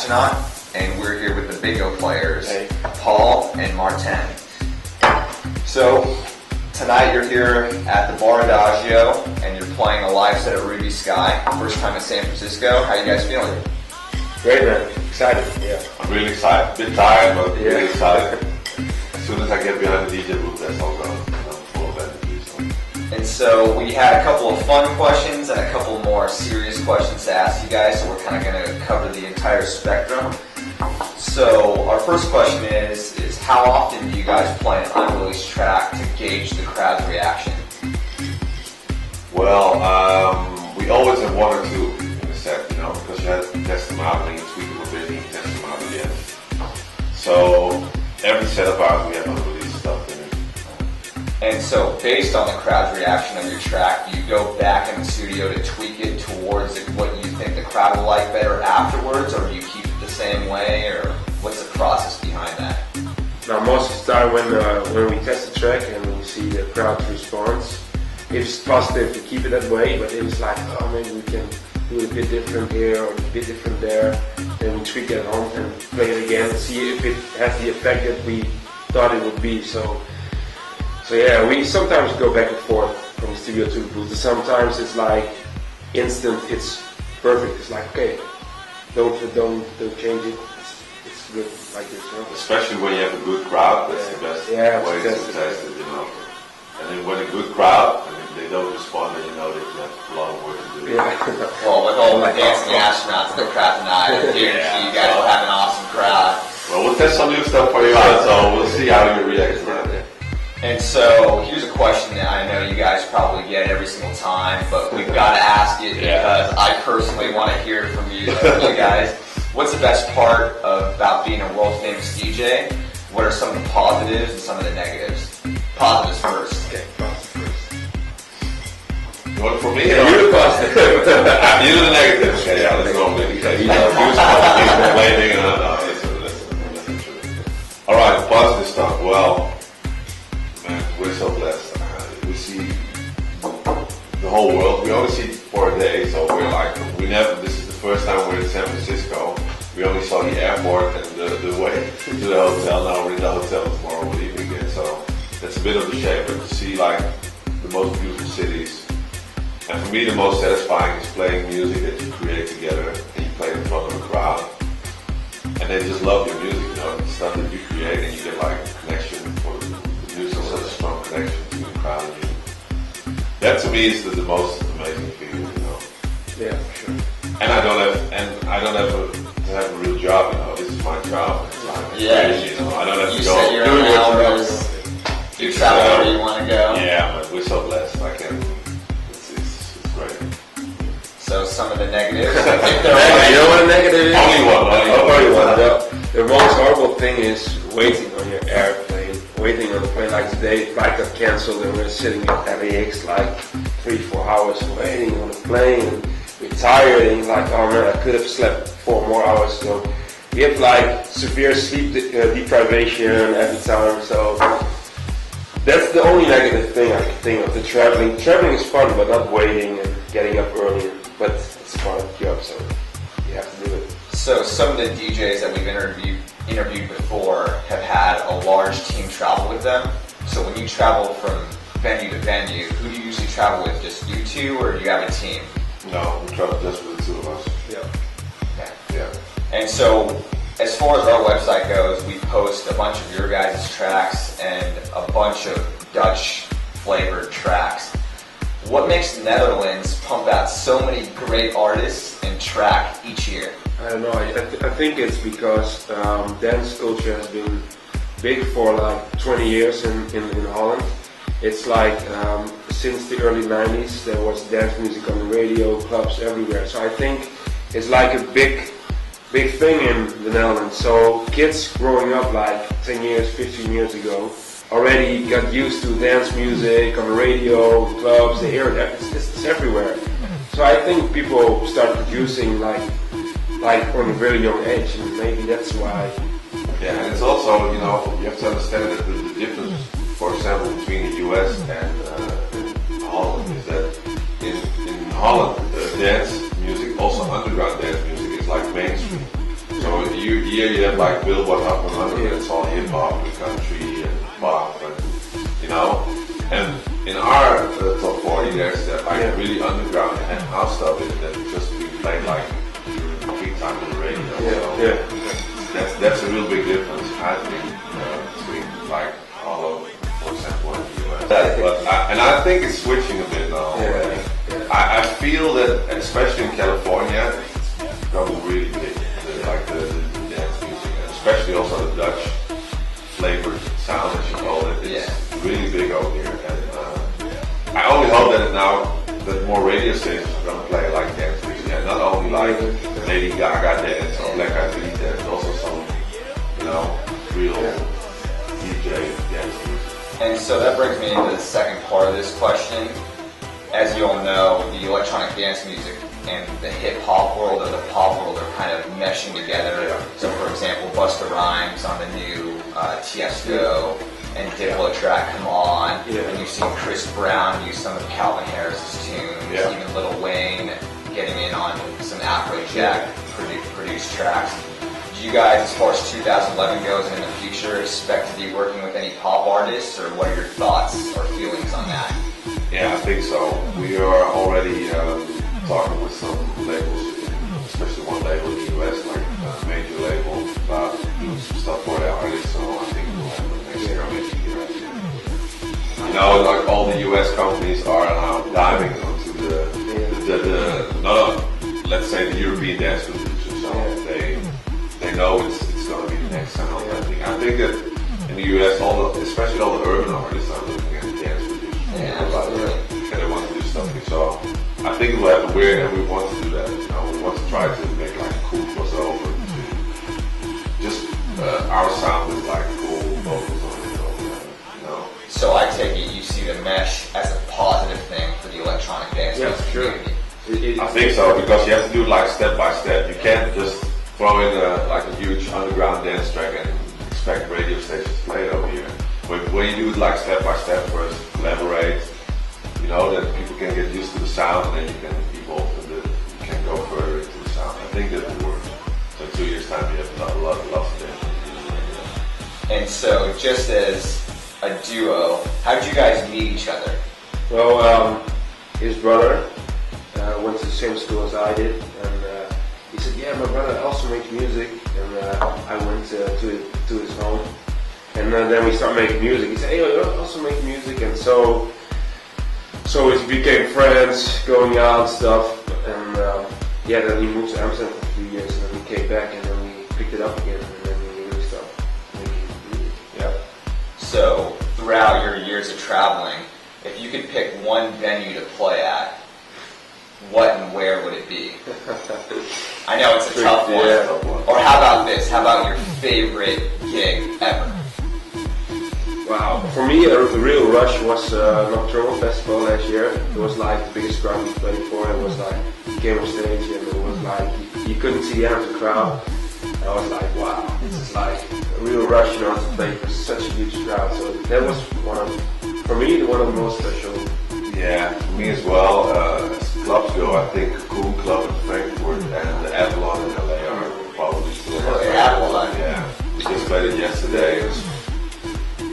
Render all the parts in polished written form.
Astronaut, and we're here with the bingo players, Hey. Paul and Martin. So, tonight you're here at the Bar Adagio, and you're playing a live set of Ruby Sky. First time in San Francisco. How you guys feeling? Great, man. Excited. Yeah. I'm really excited. A bit tired, but Yeah. really excited. As soon as I get behind the DJ booth, that's all gone. I'm full of energy. So. And so we had a couple of fun questions and a couple more serious questions to ask you guys, so we're kind of going to cover the entire spectrum. So our first question is how often do you guys play an unreleased track to gauge the crowd's reaction? Well, we always have one or two in the set, because you have to test them out and you tweak them a bit and you test them out again. So every set of ours we have unreleased stuff in it. And so based on the crowd's reaction of your track, do you go back in the studio to tweak it towards what you think the crowd will like better afterwards, or do you keep it the same way, or what's the process behind that? Now, most of the time when we test the track and we see the crowd's response, if it's positive, we keep it that way. But if it's like, oh, maybe we can do it a bit different here or a bit different there, then we tweak it at home and play it again and see if it has the effect that we thought it would be. So yeah, we sometimes go back and forth from the studio to the booth. Sometimes it's like instant, it's perfect. It's like, okay, don't change it. It's good like this. Especially when you have a good crowd, that's the best way to test test it, And then when a good crowd, and if they don't respond, then you know that you have a lot of work to do. Yeah. Well, with all the dancing astronauts and the crowd tonight, I guarantee you guys will have an awesome crowd. Well, we'll test some new stuff for you out, so we'll see how you react to that. And so here's a question that I know you guys probably get every single time, but we've got to ask it because I personally want to hear it from you guys. What's the best part about being a world famous DJ? What are some of the positives and some of the negatives? Positives first. Okay, positive first. You want it for me? Yeah, you're the positive. You're the negative. Okay, yeah, let's go with it. He's complaining. That's true. All right, positive stuff. Well, man, we're so blessed. We see the whole world. We only see it for a day, so we're like, this is the first time we're in San Francisco. We only saw the airport and the way to the hotel. Now we're in the hotel tomorrow, we're leaving again, so that's a bit of a shame. But to see like the most beautiful cities, and for me the most satisfying is playing music that you create together and you play in front of a crowd, and they just love your music. It's stuff that you create, and you get like a connection for the music, such a strong connection to the crowd. And that to me is the most amazing feeling. Yeah, sure. And I don't have a real job, This is my job. It's like crazy, I don't have to You go set your own hours. You travel wherever you want to go. Yeah, but we're so blessed. It's great. So some of the negatives. You know what a negative is? Only one. The most horrible thing is waiting on your airplane, waiting on the plane. Like today, flight got cancelled and we're sitting at LAX like 3-4 hours waiting on the plane. We're tired and you're like, oh man, I could have slept 4 more hours. So we have like severe sleep deprivation every time. So that's the only negative thing I can think of. The traveling. Traveling is fun, but not waiting and getting up early. But it's part of the job, so you have to do it. So some of the DJs that we've interviewed before have had a large team travel with them. So when you travel from venue to venue, who do you usually travel with? Just you two, or do you have a team? No, we travel just with the two of us. Yeah. Okay. Yeah. And so as far as our website goes, we post a bunch of your guys' tracks and a bunch of Dutch flavored tracks. What makes Netherlands pump out so many great artists and track each year? I don't know. I think it's because dance culture has been big for like 20 years in Holland. It's like since the early 90s there was dance music on the radio, clubs everywhere. So I think it's like a big thing in the Netherlands. So kids growing up like 10 years, 15 years ago already got used to dance music on the radio, clubs, they hear it. It's everywhere. So I think people start producing like on a very young age, and maybe that's why. Yeah, and it's also, you have to understand that the difference, for example, between the US and Holland is that in Holland, dance music, also underground dance music, is like mainstream. So year you have like Billboard Hot 100, it's all hip hop and country and pop, and you know. And in our top 40, there's that like really underground and house stuff that just we play like big time on the radio. So that's a real big difference, I think, between like all of, for example, in the US. And I think it's switching a bit now. I feel that, especially in California, it's becoming really big. Like the dance music, and especially also the Dutch flavored sound, as you call it. It's really big over here. And I only hope that now that more radio stations are going to play like dance music, and not only like Lady Gaga dance or Black Eyed Peas dance, but also some, you know, real DJ dance music. And so that brings me into the second part of this question. As you all know, the electronic dance music and the hip-hop world or the pop world are kind of meshing together. So for example, Busta Rhymes on the new Tiesto and Diplo track, Come On, and you've seen Chris Brown use some of Calvin Harris's tunes, even Lil Wayne getting in on some Afrojack produced tracks. Do you guys, as far as 2011 goes and in the future, expect to be working with any pop artists, or what are your thoughts or feelings on that? Yeah, I think so. We are already talking with some labels, especially one label in the US, like a major label, about doing some stuff for their artists. So I think we'll have next year, maybe year. You know, like all the US companies are now diving onto the not let's say the European dance music. So they know it's going to be the next sound. I think that in the US, especially all the urban artists are looking at the dance music. And they want to do something. So I think it will happen. We want to do that. You know, we want to try to make like a cool crossover to just our sound with like cool vocals on it. You know. So I take it you see the mesh as a positive thing for the electronic dance music community. I think so, because you have to do it like step by step. You can't just throw in like a huge underground dance track and expect radio stations to play it over here. When you do it like step by step, first collaborate, you know, that people can get used to the sound, and then you can evolve and you can go further into the sound. I think that will work. So in 2 years' time, you have a lot of dance. And so, just as a duo, how did you guys meet each other? Well, his brother went to the same school as I did, and he said, "Yeah, my brother also makes music," and I went to his home. And then we started making music. He said, "Hey, I also make music," and so we became friends, going out and stuff. And then he moved to Amsterdam for a few years, and then we came back, and then we picked it up again, and then we really started making music. Yeah. So throughout your years of traveling, if you could pick one venue to play at, what and where would it be? I know it's a tough one. Or how about this? How about your favorite gig ever? Wow, for me the real rush was Nocturnal Festival last year. It was like the biggest crowd we played for. It was like, you came on stage and it was like, you couldn't see the end of the crowd. I was like, wow, this is like a real rush, you know, to play for such a huge crowd. So that was for me, one of the most special. Yeah, for me as well. As clubs go, I think Cool Club in Frankfurt and the Avalon in LA are probably still my favorite. Avalon. Yeah, we just played it yesterday.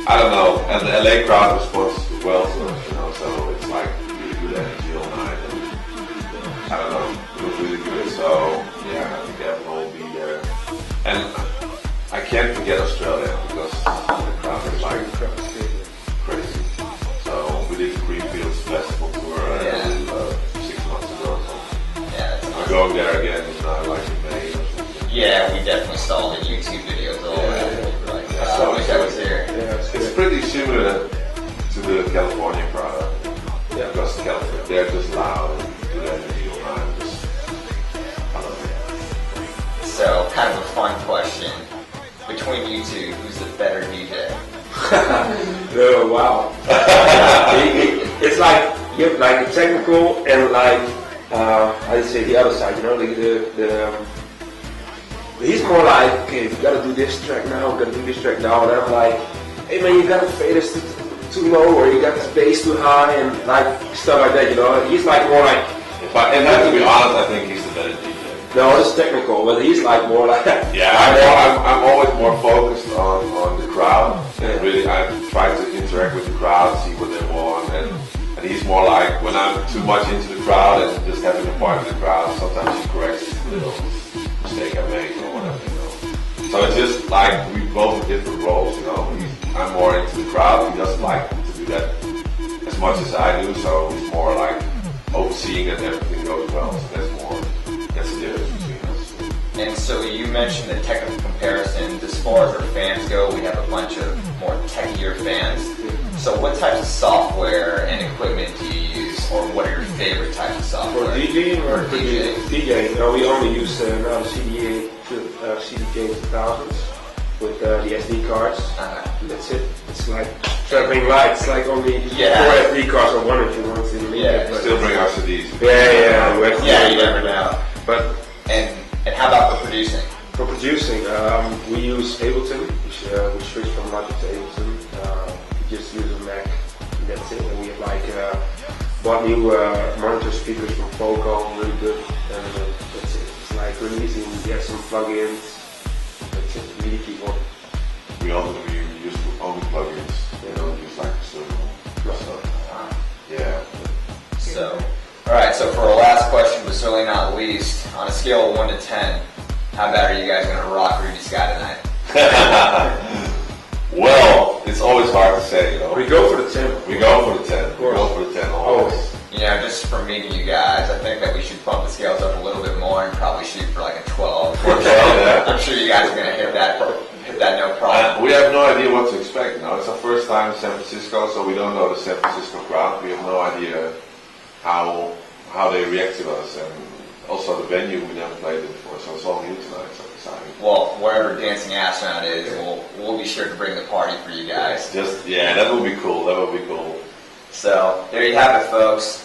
I don't know, and the LA crowd responds well to it, you know, so it's like really good energy all night, and I don't know, it was really good, so yeah, I think everyone will be there. And I can't forget Australia, because the crowd is like crazy. So we did the Greenfields Festival tour 6 months ago, so I'm going there again in like in May or something. Yeah, we definitely saw the YouTube videos all that. I wish I was here. It's pretty similar to the California crowd. Yeah. Because California, they're just loud and good energy all night. I don't know. So, kind of a fun question. Between you two, who's the better DJ? Oh, wow. It's like, you have like the technical and like, how do you say, the other side, you know, he's more like, okay, you gotta do this track now, gotta do this track now, and I'm like, hey man, you gotta fade this too low, or you got this bass too high, and like stuff like that, you know. He's like more like, And to be honest, I think he's the better DJ. No, it's technical, but he's like more like. Yeah, I'm always more focused on the crowd, and really I try to interact with the crowd, see what they want, and he's more like when I'm too much into the crowd and just having a part of the crowd, sometimes he corrects a little mistake I make or whatever, you know. So it's just like we both have different roles, you know. I'm more into the crowd, he doesn't like to do that as much as I do, so he's more like overseeing that everything goes well, so that's the difference between us. And so you mentioned the technical comparisons. As far as our fans go, we have a bunch of more techier fans. So what types of software and equipment do you use, or what are your favorite types of software? For DJing or for DJ? DJ, no, we only use now the CDJ 2000s with the SD cards. That's it. It's like traveling light. It's like only 4 SD cards or 1 if you want to. Still bring our CDs. Yeah, you never know. But and how about for producing? For producing, we use Ableton. We switch from Logic to Ableton. We just use a Mac. And that's it. And we have bought new monitor speakers from Foco, really good. And that's it. It's like really easy. We get some plugins. That's it. MIDI keyboard. We use only plugins. We don't use like the stuff. Yeah. So, all right. So for our last question, but certainly not least, on a scale of 1 to 10, how bad are you guys going to rock Rudy Sky tonight? Well, it's always hard to say, you know. We go for the 10. We go for the 10. We go for the 10 always. You know, just from meeting you guys, I think that we should bump the scales up a little bit more and probably shoot for like a 12. I'm sure you guys are going to hit that no problem. We have no idea what to expect. You know, it's our first time in San Francisco, so we don't know the San Francisco crowd. We have no idea how they react to us, and also the venue we never played it before, so it's all new tonight. So exciting. Well, wherever Dancing Astronaut is, we'll be sure to bring the party for you guys. That would be cool. That would be cool. So there you have it, folks.